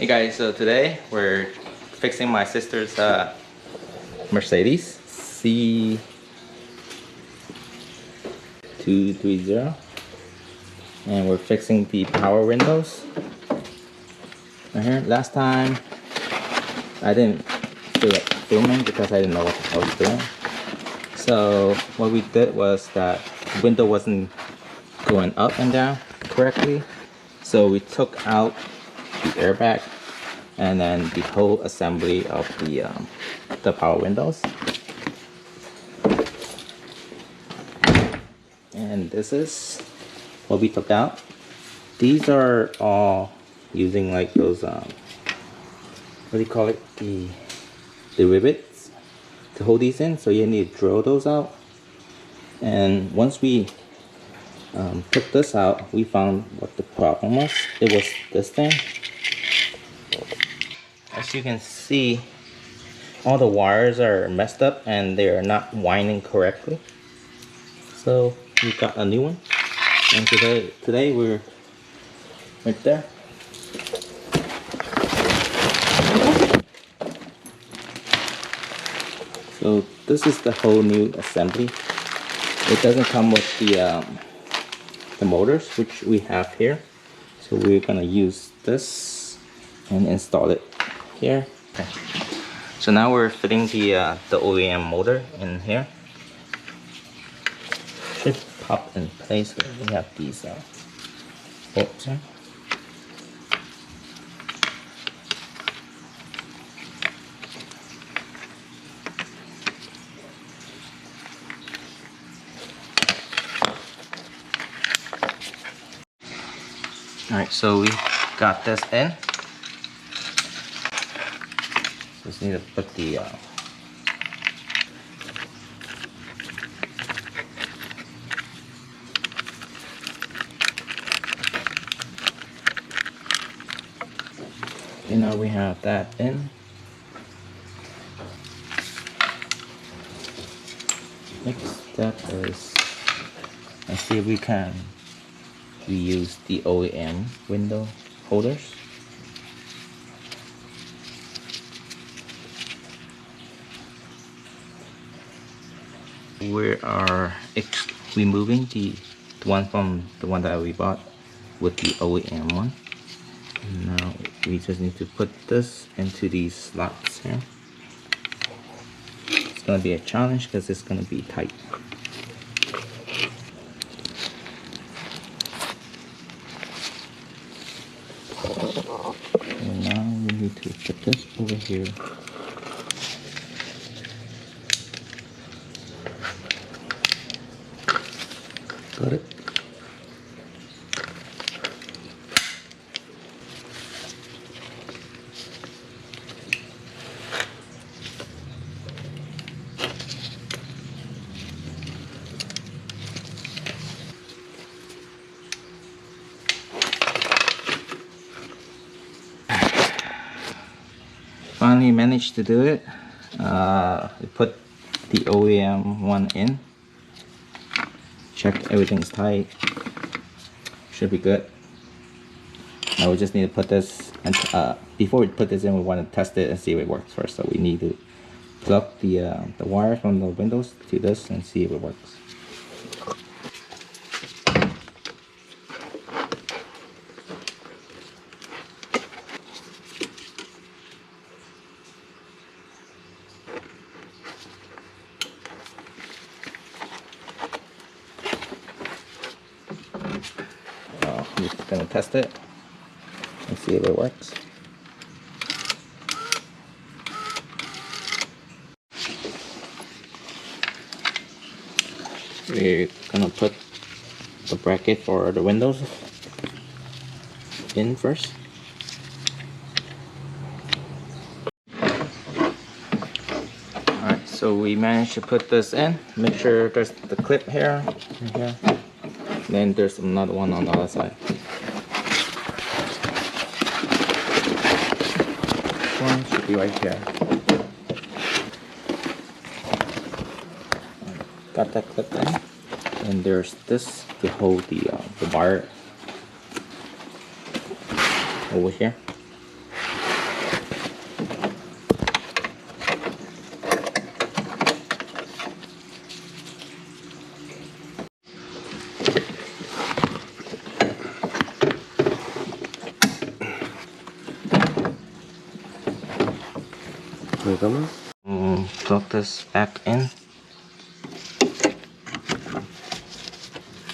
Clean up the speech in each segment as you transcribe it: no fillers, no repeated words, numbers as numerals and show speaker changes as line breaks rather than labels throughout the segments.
Hey guys, so today we're fixing my sister's Mercedes c230, and we're fixing the power windows right here. Last time I didn't feel like filming because I didn't know what I was doing. So what we did was that the window wasn't going up and down correctly, so we took out the airbag and then the whole assembly of the power windows. And this is what we took out. These are all using like those what do you call it, the rivets to hold these in, so you need to drill those out. And once we took this out, we found what the problem was. It was this thing. As you can see, all the wires are messed up and they are not winding correctly. So we got a new one, and today we're right there. So this is the whole new assembly. It doesn't come with the motors, which we have here. So we're gonna use this and install it here. Okay. So now we're fitting the OEM motor in here. Should pop in place. We have these bolts here. Alright, so we got this in. Just need to put the now we have that in. Next step is, let's see if we can reuse the OEM window holders. We are removing the one from the one that we bought with the OEM one. And now we just need to put this into these slots here. It's gonna be a challenge because it's gonna be tight. And now we need to put this over here. Got it? Finally managed to do it. We put the OEM one in. Check everything's tight. Should be good. Now we just need to put this, and before we put this in, we want to test it and see if it works first. So we need to plug the wire from the windows to this and see if it works. We're gonna test it and see if it works. We're gonna put the bracket for the windows in first. Alright, so we managed to put this in. Make sure there's the clip here and here. Then there's another one on the other side. One should be right here. Got that clip in. And there's this to hold the wire over here.
잠깐만.
Plug this back in.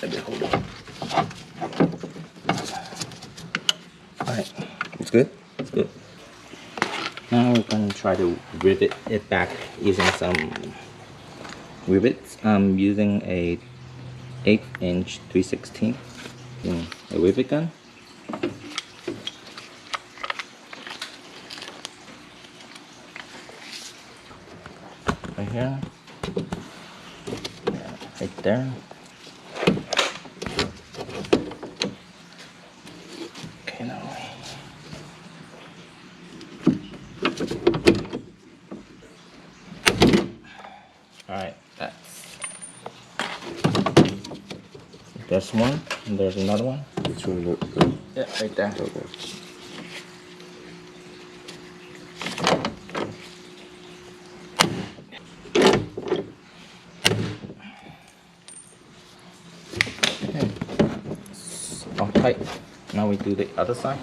Let me hold it. Alright, it's good. It's good. Now we're gonna try to rivet it back using some rivets. I'm using a 8-inch 3/16 a rivet gun. Right here. Yeah, right there. Okay, now. Alright, there's one, and there's another one.
Which one?
Yeah, right there.
Okay.
Okay. It's all tight. Now we do the other side.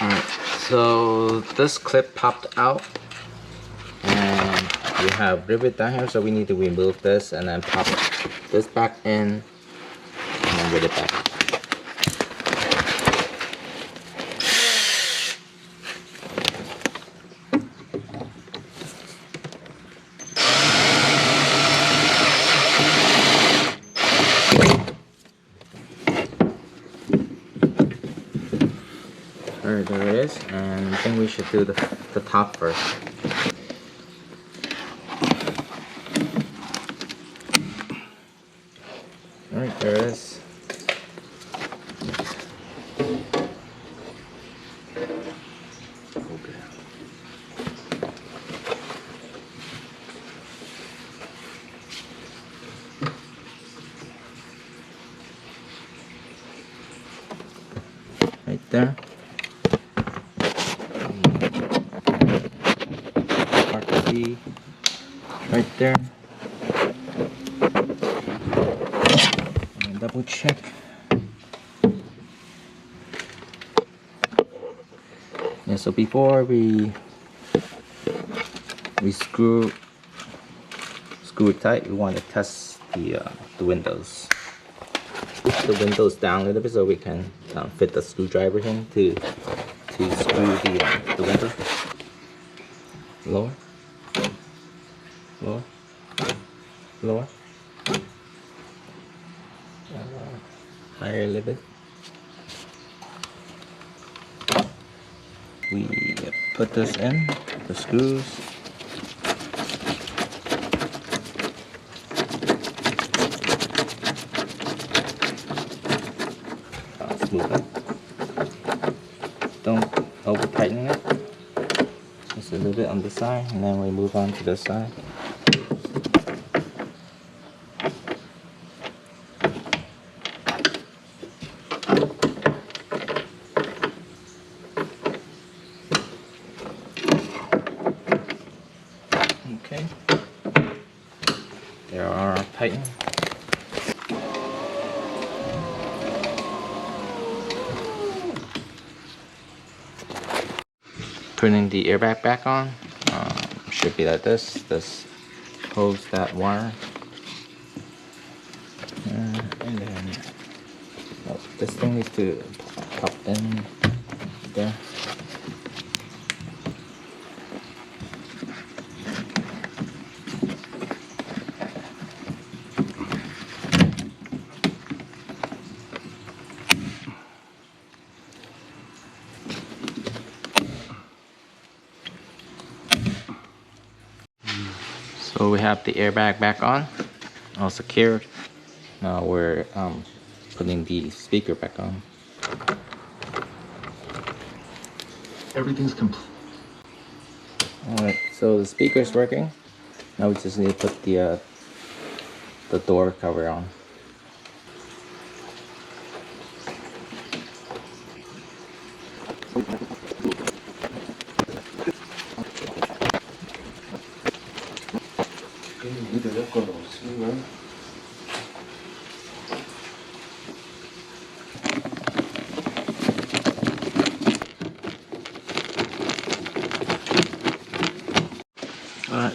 Alright, so this clip popped out and we have rivet down here, so we need to remove this and then pop this back in and then rid it back. Alright, there it is, and I think we should do the top first. Alright, there it is.
Okay.
Right there. Part C. Right there. And double check. Yeah, so before we screw it tight, we want to test the windows. Push the windows down a little bit so we can fit the screwdriver in to screw the window. Lower, lower, lower, higher a little bit. We put this in, the screws. Smooth it. Don't over tighten it. Just a little bit on the side, and then we move on to the side. Okay, there are tightened. Putting the airbag back on, should be like this. This holds that wire, and then this thing needs to pop in there. So we have the airbag back on, all secured. Now we're putting the speaker back on.
Everything's complete.
Alright, so the speaker is working. Now we just need to put the door cover on.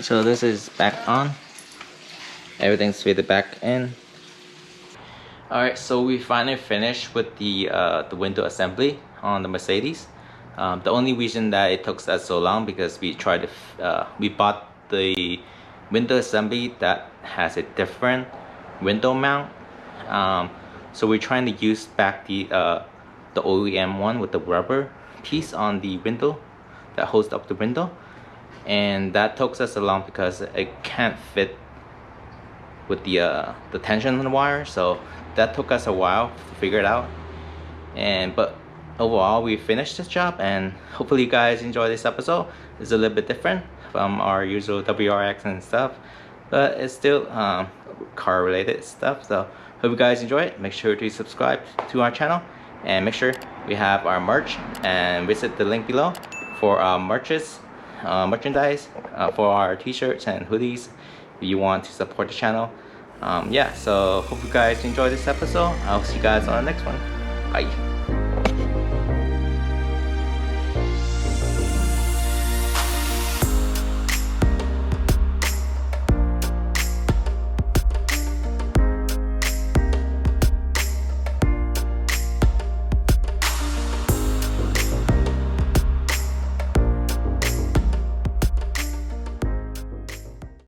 So this is back on. Everything's fitted back in. Alright, so we finally finished with the window assembly on the Mercedes. The only reason that it took us so long because we bought the window assembly that has a different window mount. So we're trying to use back the OEM one with the rubber piece on the window that holds up the window, and that took us long because it can't fit with the tension wire. So that took us a while to figure it out, but overall we finished this job, and hopefully you guys enjoy this episode. It's a little bit different from our usual WRX and stuff, but it's still car related stuff. So hope you guys enjoy it. Make sure to subscribe to our channel, and make sure we have our merch, and visit the link below for our merchandise for our t-shirts and hoodies if you want to support the channel. Yeah, so hope you guys enjoy this episode. I'll see you guys on the next one. Bye.